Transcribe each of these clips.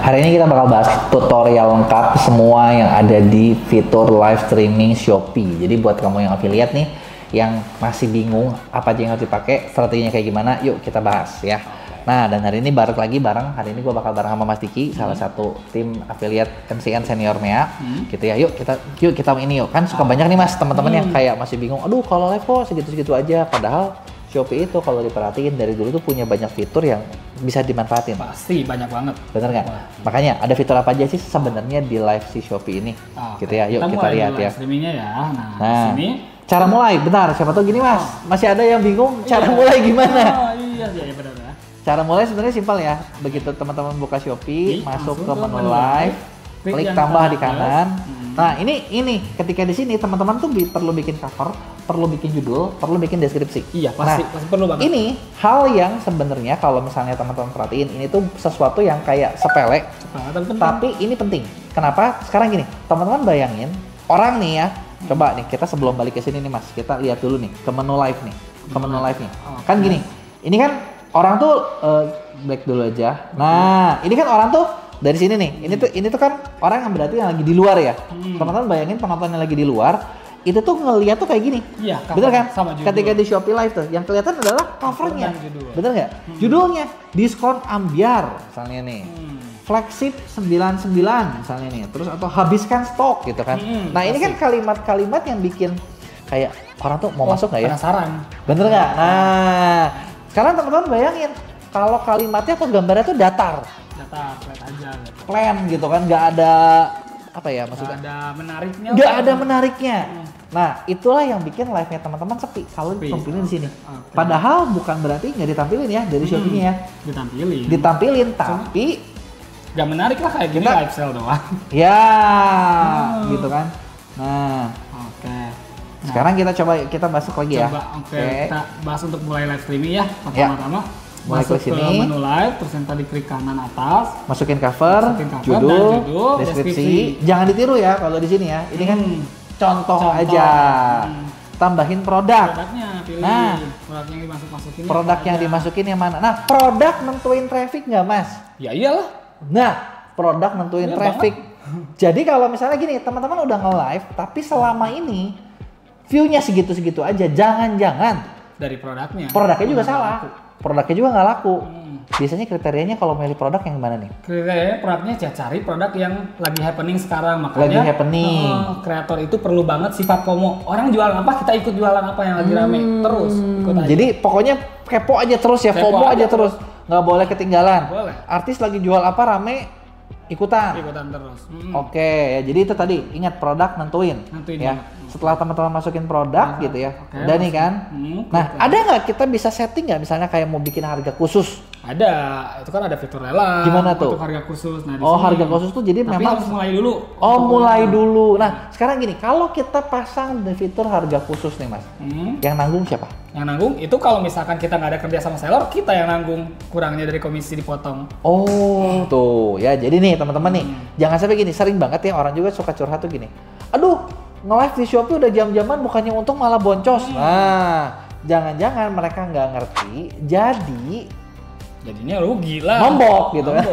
Hari ini kita bakal bahas tutorial lengkap semua yang ada di fitur live streaming Shopee. Jadi buat kamu yang affiliate nih, yang masih bingung apa aja yang harus dipakai, strateginya kayak gimana, yuk kita bahas ya. Nah, dan hari ini hari ini gue bakal bareng sama Mas Diki, salah satu tim affiliate NCN Senior MEA, gitu ya. Yuk kita ini yuk. Kan suka banyak nih Mas teman-teman yang kayak masih bingung, aduh kalau live kok segitu-segitu aja. Padahal Shopee itu kalau diperhatiin dari dulu tuh punya banyak fitur yang bisa dimanfaatin. Pasti banyak banget. Bener nggak? Makanya ada fitur apa aja sih sebenarnya di live si Shopee ini? Gitu ya. Yuk kita lihat ya. Streamingnya ya. Nah, di sini cara mulai, bentar. Siapa tahu gini Mas, masih ada yang bingung cara mulai gimana? Iya benar ya. Cara mulai sebenarnya simpel ya. Begitu teman-teman buka Shopee, masuk ke menu live, klik tambah di kanan. Nah ini ketika di sini teman-teman tuh perlu bikin cover, perlu bikin judul, perlu bikin deskripsi. Iya pasti perlu banget. Ini hal yang sebenarnya kalau misalnya teman-teman perhatiin, ini tuh sesuatu yang kayak sepele, tapi ini penting. Kenapa? Sekarang gini, teman-teman bayangin orang nih ya, coba nih kita sebelum balik ke sini nih Mas, kita lihat dulu nih ke menu live nih, Kan gini, ini kan orang tuh back dulu aja. Nah ini kan orang tuh dari sini nih, ini tuh kan orang yang berarti yang lagi di luar ya. Teman-teman bayangin penonton yang lagi di luar, itu tuh ngeliat tuh kayak gini. Iya, bener kan? Sama judul. Ketika di Shopee Live tuh, yang kelihatan adalah covernya. Bener nggak? Judulnya, diskon ambiar misalnya nih. Flagship 99 misalnya nih. Terus atau habiskan stok gitu kan. Nah ini kan kalimat-kalimat yang bikin kayak orang tuh mau masuk nggak ya? Penasaran. Bener nggak? Nah, sekarang teman-teman bayangin, kalau kalimatnya atau gambarnya tuh datar. Flat aja gitu. Plain gitu kan, nggak ada apa ya maksudnya? Nggak ada menariknya. Nah, itulah yang bikin live-nya teman-teman sepi kalau ditampilin di sini. Padahal bukan berarti nggak ditampilin ya dari Shopee-nya ya. Ditampilin, tapi nggak menarik lah kayak gini live sale doang. Ya, gitu kan. Nah, sekarang kita masuk lagi ya. Kita bahas untuk mulai live streaming ya. Pertama-tama masuk ke menu live, terus yang tadi klik kanan atas, masukin cover, judul, deskripsi. Jangan ditiru ya kalau di sini ya. Ini kan contoh aja. Tambahin produknya, pilih produk yang dimasukin yang mana. Nah, produk nentuin traffic nggak Mas? Ya iyalah. Nah, produk nentuin traffic. Jadi kalau misalnya gini, teman-teman udah nge-live, tapi selama ini view-nya segitu-segitu aja, jangan-jangan dari produknya juga salah. Produknya juga nggak laku. Biasanya kriterianya kalau milih produk yang mana nih? Kriterianya produknya cari produk yang lagi happening sekarang. Makanya kreator itu perlu banget sifat FOMO. Orang jualan apa, kita ikut jualan apa yang lagi rame. Terus ikut aja. Jadi pokoknya kepo aja terus ya, FOMO aja terus. Nggak boleh ketinggalan. Boleh. Artis lagi jual apa rame, ikutan terus. Oke, ya jadi itu tadi, ingat produk nentuin ya. Setelah teman-teman masukin produk gitu ya, udah nih kan. Nah, ada nggak kita bisa setting nggak misalnya kayak mau bikin harga khusus? Ada, itu kan ada fitur lelang. Gimana tuh? Untuk harga khusus. Nah, harga khusus tuh jadi memang harus mulai dulu. Mulai dulu. Nah, sekarang gini, kalau kita pasang di fitur harga khusus nih Mas, yang nanggung siapa? Yang nanggung itu kalau misalkan kita nggak ada kerja sama seller, kita yang nanggung kurangnya dari komisi dipotong. Tuh ya. Jadi nih teman-teman nih, jangan sampai gini, sering banget ya orang juga suka curhat tuh gini. Aduh, nge-live di Shopee udah jam-jaman bukannya untung malah boncos. Nah, jangan-jangan mereka nggak ngerti, jadinya rugi lah. Nombok gitu kan.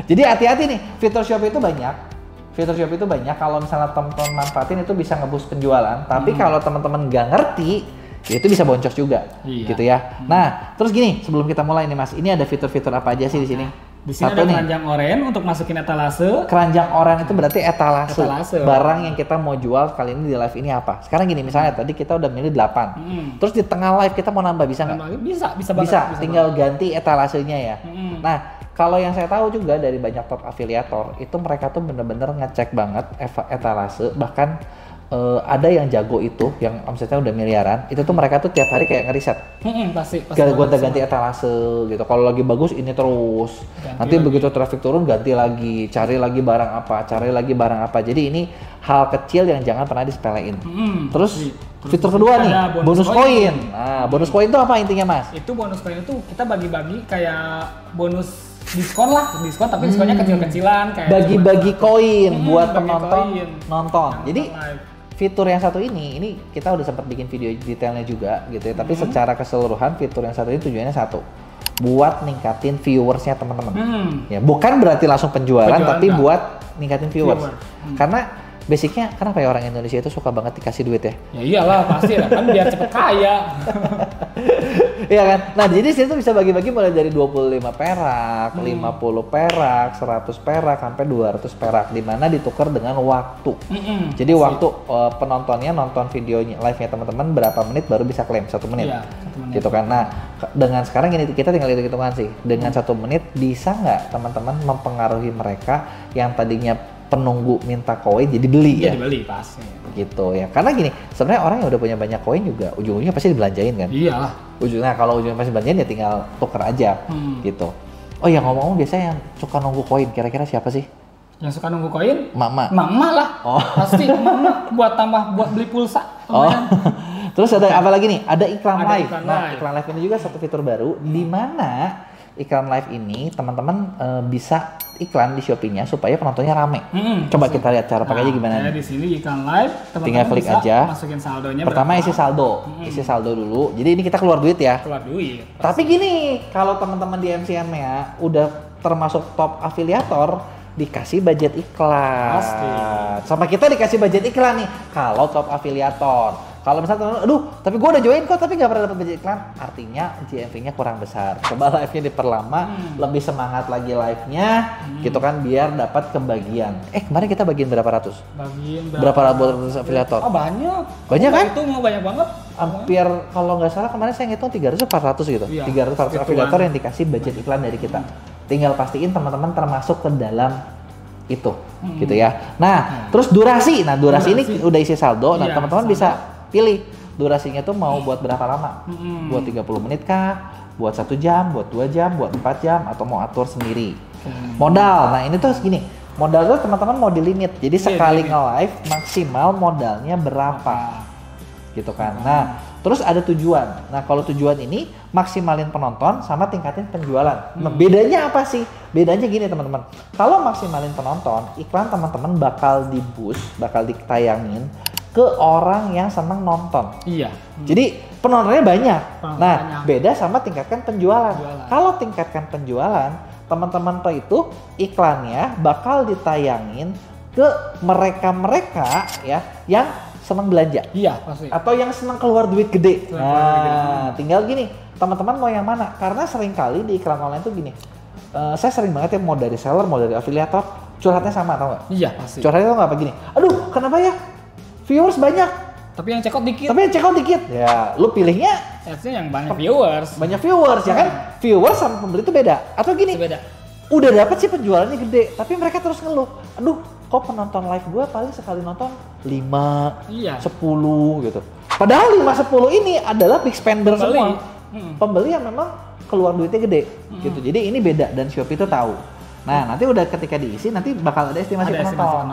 Jadi hati-hati nih, fitur Shopee itu banyak. Kalau misalnya teman-teman manfaatin itu bisa ngeboost penjualan. Tapi kalau teman-teman nggak ngerti, ya itu bisa boncos juga, gitu ya. Nah, terus gini, sebelum kita mulai nih Mas, ini ada fitur-fitur apa aja sih di sini? Di sini ada keranjang oranye untuk masukin etalase. Keranjang oranye itu berarti etalase. Barang yang kita mau jual kali ini di live ini apa? Sekarang gini, misalnya tadi kita udah milih 8. Terus di tengah live kita mau nambah, bisa nggak? Bisa banget. Tinggal ganti etalasenya ya. Nah, kalau yang saya tahu juga dari banyak top afiliator, itu mereka tuh bener-bener ngecek banget etalase. Bahkan ada yang jago itu, yang omsetnya udah miliaran, itu tuh mereka tuh tiap hari kayak ngeriset. Pasti Gonta-ganti etalase gitu. Kalau lagi bagus ini terus. Nanti begitu traffic turun ganti lagi, cari lagi barang apa. Jadi ini hal kecil yang jangan pernah disepelein. Terus fitur kedua nih, bonus koin. Nah, bonus koin itu apa intinya Mas? Itu bonus koin itu kita bagi-bagi kayak bonus diskon tapi diskonnya kecil-kecilan kayak bagi-bagi koin buat penonton nonton. Jadi fitur yang satu ini kita udah sempat bikin video detailnya juga gitu ya. Tapi secara keseluruhan fitur yang satu ini tujuannya satu, buat ningkatin viewersnya teman-teman. Ya, bukan berarti langsung penjualan tapi buat ningkatin viewers. Karena basicnya kenapa ya orang Indonesia itu suka banget dikasih duit ya? Ya iyalah pasti lah, kan biar cepet kaya. Iya kan? Nah jadi situ bisa bagi-bagi mulai dari 25 perak, 50 perak, 100 perak, sampai 200 perak. Dimana ditukar dengan waktu. Jadi waktu penontonnya nonton videonya, live-nya teman-teman berapa menit baru bisa klaim, 1 menit. Iya, 1 menit. Gitu kan. Nah dengan sekarang gini, kita tinggal hitung-hitungan sih. Dengan 1 menit bisa nggak teman-teman mempengaruhi mereka yang tadinya penunggu minta koin jadi beli ya? Jadi beli pasti. Gitu ya. Karena gini, sebenarnya orang yang udah punya banyak koin juga ujung-ujungnya pasti dibelanjain kan? Iyalah. Ujungnya kalau ujungnya pasti dibelanjain ya tinggal tuker aja gitu. Oh ya ngomong-ngomong, biasanya yang suka nunggu koin kira-kira siapa sih? Yang suka nunggu koin? Mama. Mama lah. Oh. Pasti mama buat beli pulsa. Terus ada apa lagi nih? Ada iklan live. Nah, iklan live ini juga satu fitur baru di mana iklan live ini teman-teman bisa iklan di Shopee-nya supaya penontonnya rame. Coba kita lihat cara pakainya gimana. Di sini iklan live, teman-teman tinggal klik bisa aja. Masukin saldonya. Pertama isi saldo, isi saldo dulu. Jadi ini kita keluar duit ya. Keluar duit. Tapi gini, kalau teman-teman di MCN-nya udah termasuk top afiliator, dikasih budget iklan. Pasti. Sama kita dikasih budget iklan nih. Kalau top afiliator. Kalau misalnya, aduh, tapi gue udah join kok, tapi nggak pernah dapat budget iklan, artinya GMV-nya kurang besar. Coba live-nya diperlama, lebih semangat lagi live-nya, gitu kan, biar dapat kebagian. Kemarin kita bagian berapa ratus? Bagian berapa ratus afiliator? Oh banyak. Banyak kan? Itu mau banyak banget. Hampir kalau nggak salah kemarin saya ngitung 300-400 gitu. Iya, 300-400 afiliator yang dikasih budget iklan dari kita. Tinggal pastiin teman-teman termasuk ke dalam itu, gitu ya. Nah, terus durasi. Nah, durasi ini udah isi saldo. Nah, teman-teman bisa pilih durasinya tuh mau buat berapa lama. Buat 30 menit kah? Buat 1 jam, buat 2 jam, buat 4 jam, atau mau atur sendiri. Modal. Nah, ini tuh gini. Modal tuh teman-teman mau di limit. Jadi sekali nge-live maksimal modalnya berapa. Gitu kan. Nah, terus ada tujuan. Nah, kalau tujuan ini maksimalin penonton sama tingkatin penjualan. Nah, bedanya apa sih? Bedanya gini teman-teman. Kalau maksimalin penonton, iklan teman-teman bakal di-boost, bakal ditayangin ke orang yang senang nonton. Iya. Jadi penontonnya banyak. Beda sama tingkatkan penjualan. Kalau tingkatkan penjualan, teman-teman itu iklannya bakal ditayangin ke mereka-mereka ya yang senang belanja. Iya, pasti. Atau yang senang keluar duit gede. Tinggal gini, teman-teman mau yang mana? Karena seringkali di iklan online tuh gini. Saya sering banget ya mau dari seller, mau dari afiliator, curhatnya sama, tau nggak? Iya, pasti. Curhatnya tuh nggak begini. Aduh, kenapa ya? Viewers banyak, tapi yang check out dikit. Ya, lu pilihnya ads-nya yang banyak viewers. Banyak viewers ya kan? Viewers sama pembeli itu beda. Atau gini, udah dapet sih penjualannya gede, tapi mereka terus ngeluh. Aduh, kok penonton live gua paling sekali nonton 5, 10 gitu. Padahal 5-10 ini adalah big spender semua. Pembeli yang memang keluar duitnya gede gitu. Jadi ini beda dan Shopee itu tahu. Nah, nanti udah ketika diisi nanti bakal ada estimasi penonton.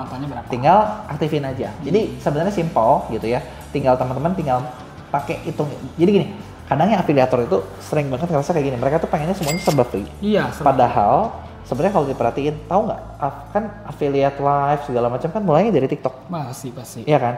Tinggal aktifin aja. Jadi sebenarnya simple gitu ya. Tinggal teman-teman tinggal pakai hitung. Jadi gini, kadangnya afiliator itu sering banget ngerasa kayak gini. Mereka tuh pengennya semuanya serba free. Iya. Padahal sebenarnya kalau diperhatiin, tahu nggak? Kan affiliate live segala macam kan mulainya dari TikTok. Pasti. Iya kan?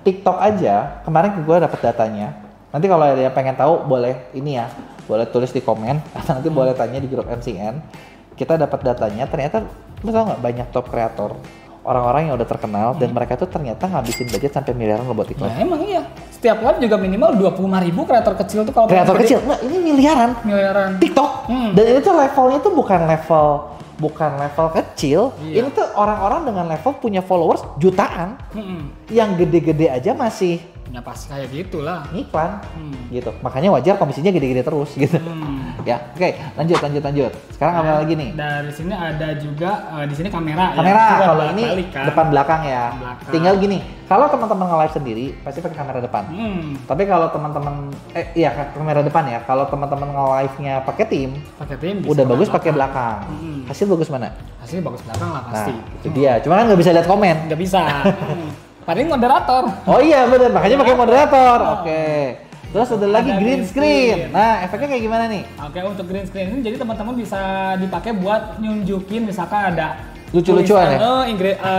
TikTok aja kemarin gue dapet datanya. Nanti kalau ada yang pengen tahu boleh ini ya, boleh tulis di komen atau nanti boleh tanya di grup MCN. Kita dapat datanya, ternyata lu tau nggak banyak top kreator, orang-orang yang udah terkenal dan mereka tuh ternyata ngabisin budget sampai miliaran buat iklan. Nah, emang iya. Setiap live juga minimal 25.000 kreator kecil tuh kalau kreator kecil. Nah, ini miliaran. TikTok. Dan ini tuh levelnya tuh bukan level kecil. Iya. Ini tuh orang-orang dengan level punya followers jutaan. Yang gede-gede aja masih ya pasti kayak gitulah iklan gitu, makanya wajar komisinya gede-gede terus gitu. Ya oke, lanjut sekarang apa lagi nih? Dari sini ada juga di sini kamera ya. Kalau ini depan belakang ya. Tinggal gini, kalau teman-teman nge-live sendiri pasti pakai kamera depan. Tapi kalau teman-teman kamera depan ya. Kalau teman-teman nge-live-nya pakai tim udah bagus pakai belakang. Hasil bagus mana? Hasil bagus belakang lah pasti. Nah, itu dia. Cuma kan nggak bisa lihat komen. Nggak bisa. Paling moderator. Oh iya benar, makanya pakai moderator. Oke. Terus ada lagi green screen. Nah, efeknya kayak gimana nih? Oke, untuk green screen ini jadi teman-teman bisa dipakai buat nunjukin misalkan ada lucu-lucuan ya?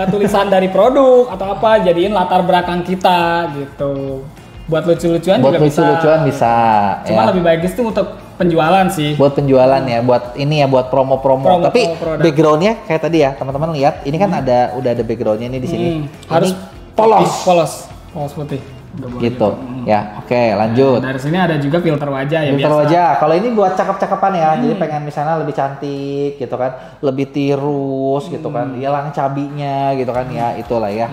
Tulisan dari produk atau apa, jadiin latar belakang kita gitu. Buat lucu-lucuan juga bisa. Buat lucu-lucuan bisa. ya. Cuma lebih bagus tuh untuk penjualan sih. Buat penjualan ya, buat ini ya, buat promo-promo. Tapi backgroundnya kayak tadi ya, teman-teman lihat, ini kan udah ada backgroundnya nih di sini. Harus polos putih. Gitu ya. Oke, lanjut. Dari sini ada juga filter wajah ya. Filter wajah. Kalau ini buat cakep-cakepan ya. Jadi pengen misalnya lebih cantik gitu kan, lebih tirus gitu kan, hilang cabinya gitu kan ya, itulah ya.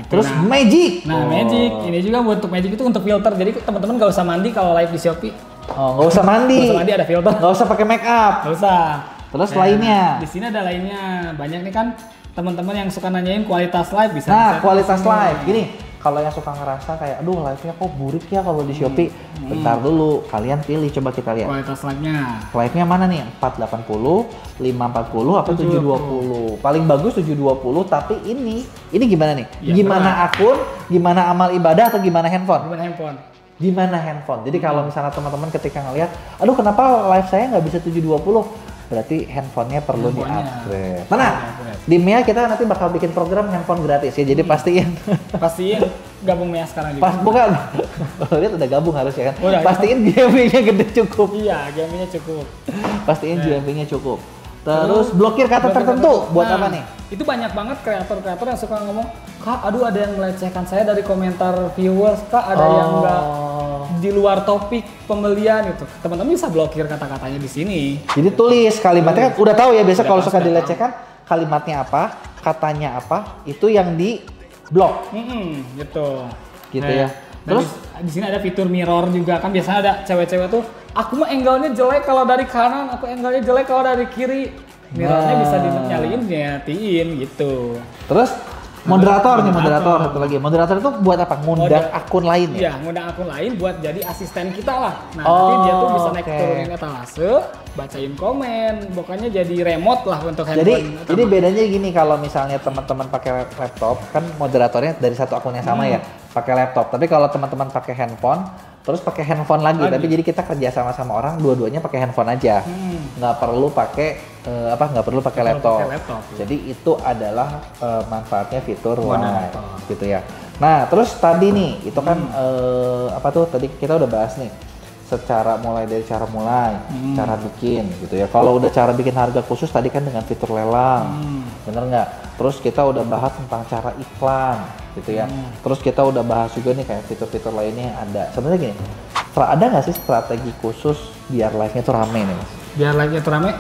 Gitu. Terus magic. Nah, magic ini juga untuk magic itu untuk filter. Jadi teman-teman gak usah mandi kalau live di Shopee. Oh, nggak usah mandi. Nggak usah mandi, ada filter. Nggak usah pakai make up. Nggak usah. Terus lainnya. Di sini ada lainnya. Banyak nih kan teman-teman yang suka nanyain kualitas live bisa. Nah, kualitas live. Gini, kalau yang suka ngerasa kayak, aduh live-nya kok burik ya kalau di Shopee. Bentar dulu, kalian pilih, coba kita lihat. Kualitas live-nya. Live-nya mana nih? 480, 540, atau 720? Paling bagus 720, tapi ini gimana nih? Ya, gimana akun, gimana amal ibadah, atau gimana handphone? Gimana handphone. Jadi kalau misalnya teman-teman ketika ngelihat, aduh kenapa live saya nggak bisa 720? Berarti handphonenya perlu di-upgrade. Nah, di Mia kita nanti bakal bikin program handphone gratis ya. Jadi pastiin gabung Mia sekarang juga. Bukan. Kalau lihat udah gabung harus ya kan. Pastiin GMB-nya gede cukup. Iya, GMB-nya cukup. Pastiin GMB-nya cukup. Terus blokir kata tertentu buat apa nih? Itu banyak banget kreator-kreator yang suka ngomong, Kak, aduh ada yang melecehkan saya dari komentar viewers, Kak, ada yang nggak di luar topik pembelian gitu. Teman-teman bisa blokir kata-katanya di sini. Jadi tulis kalimatnya kan udah tahu ya, biasa kalau suka dilecehkan kalimatnya apa, katanya apa, itu yang di blok. Gitu. Gitu ya. Terus di sini ada fitur mirror juga kan, biasanya ada cewek-cewek tuh, aku mah angle-nya jelek kalau dari kanan, aku angle-nya jelek kalau dari kiri. Mirrornya bisa dinyaliin, dimatiin gitu. Terus moderator satu lagi. Moderator itu buat apa? Ngundang akun lain ya? Iya, ngundang akun lain buat jadi asisten kita lah. Nah, nanti dia tuh bisa naik turunin etalase, bacain komen, pokoknya jadi remote lah untuk handphone. Jadi bedanya gini, kalau misalnya teman-teman pakai laptop, kan moderatornya dari satu akun yang sama ya, pakai laptop. Tapi kalau teman-teman pakai handphone, terus pakai handphone lagi. Tapi jadi kita kerja sama orang, dua-duanya pakai handphone aja, nggak perlu pakai laptop. Jadi itu adalah manfaatnya fitur live gitu ya. Nah terus tadi nih itu kan tadi kita udah bahas nih, mulai dari cara mulai, cara bikin gitu ya. Kalau udah cara bikin harga khusus tadi kan dengan fitur lelang, bener nggak? Terus kita udah bahas tentang cara iklan gitu ya. Terus kita udah bahas juga nih kayak fitur-fitur lainnya yang ada. Sebenarnya gini, ada nggak sih strategi khusus biar live-nya tuh rame nih Mas? Biar live-nya tuh rame?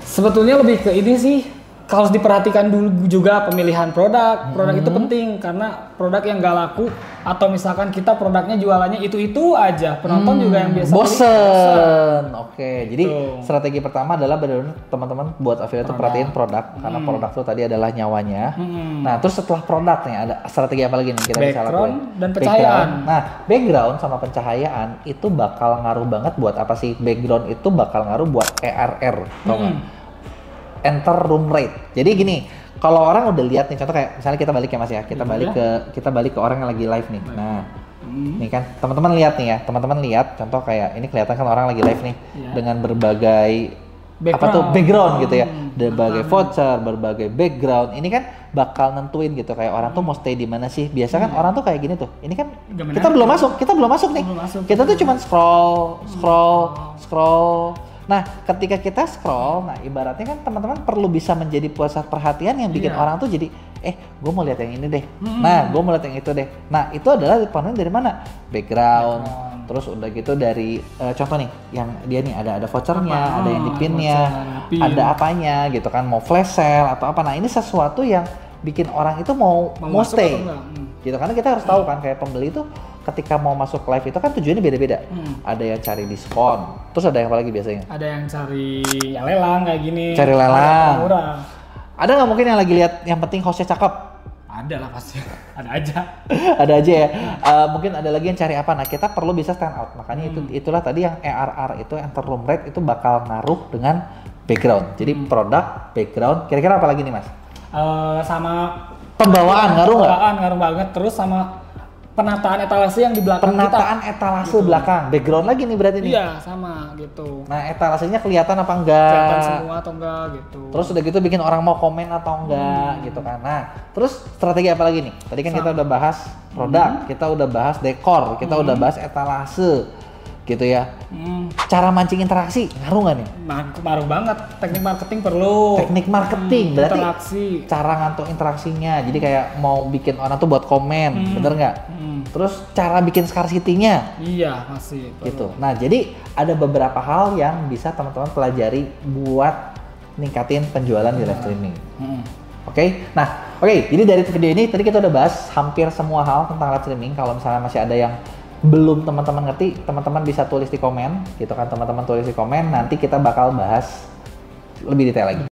Sebetulnya lebih ke ini sih, harus diperhatikan dulu juga pemilihan produk. Produk itu penting karena produk yang gak laku atau misalkan kita produknya jualannya itu aja, penonton juga yang biasa bosen. Oke, jadi strategi pertama adalah benar-benar teman-teman buat affiliate itu perhatiin produk karena produk itu tadi adalah nyawanya. Nah, terus setelah produknya ada strategi apa lagi nih kita bisa lakuin? Background dan pencahayaan. Nah, background sama pencahayaan itu bakal ngaruh banget buat apa sih? Background itu bakal ngaruh buat ERR, tau nggak? Enter room rate. Jadi gini, kalau orang udah lihat nih, contoh kayak misalnya kita balik ya Mas ya, kita balik ke orang yang lagi live nih. Nah, ini kan teman-teman lihat nih ya, teman-teman lihat contoh kayak ini kelihatan kan orang lagi live nih dengan berbagai background gitu ya, berbagai voucher, berbagai background. Ini kan bakal nentuin gitu kayak orang tuh mau stay di mana sih. Biasa kan orang tuh kayak gini tuh. Ini kan kita belum masuk nih. Kita tuh cuma scroll. Nah, ketika kita scroll, nah ibaratnya kan teman-teman perlu bisa menjadi pusat perhatian yang bikin orang tuh jadi, gue mau lihat yang ini deh. Nah, gue mau lihat yang itu deh. Nah, itu adalah dipengaruhi dari mana? Background. Terus udah gitu dari contoh nih, yang dia nih ada vouchernya, ada yang di pinnya, ada apanya gitu kan, mau flash sale atau apa. Nah, ini sesuatu yang bikin orang itu mau stay. Gitu, karena kita harus tahu kan kayak pembeli itu ketika mau masuk live itu kan tujuannya beda-beda. Ada yang cari diskon, terus ada yang apa lagi biasanya? Ada yang cari lelang kayak gini. Cari lelang. Ada nggak mungkin yang lagi lihat yang penting hostnya cakep? Ada lah pasti, ada aja. Ada aja ya. Mungkin ada lagi yang cari apa? Nah kita perlu bisa stand out. Makanya itulah tadi yang ERR itu enter room rate itu bakal ngaruh dengan background. Jadi produk, background. Kira-kira apa lagi nih Mas? Sama pembawaan ngaruh nggak? Ngaruh banget. Terus sama penataan etalase yang di belakang Penataan kita. etalase Gitu. belakang, background lagi nih berarti nih. Iya, sama gitu. Nah, etalasenya kelihatan apa enggak? Kelihatan semua atau enggak gitu. Terus udah gitu bikin orang mau komen atau enggak gitu kan. Nah, terus strategi apa lagi nih? Tadi kan kita udah bahas produk, kita udah bahas dekor, kita udah bahas etalase gitu ya. Cara mancing interaksi ngaruh nggak nih? Ngaruh banget. Teknik marketing perlu. Teknik marketing berarti Interaksi. cara ngantuk interaksinya. Jadi kayak mau bikin orang tuh buat komen, bener nggak? Terus cara bikin scarcity-nya Iya, masih perlu. gitu. Nah, jadi ada beberapa hal yang bisa teman-teman pelajari buat ningkatin penjualan di live streaming. Oke, nah, jadi dari video ini tadi kita udah bahas hampir semua hal tentang live streaming. Kalau misalnya masih ada yang belum teman-teman ngerti, teman-teman bisa tulis di komen, gitu kan, teman-teman tulis di komen, nanti kita bakal bahas lebih detail lagi.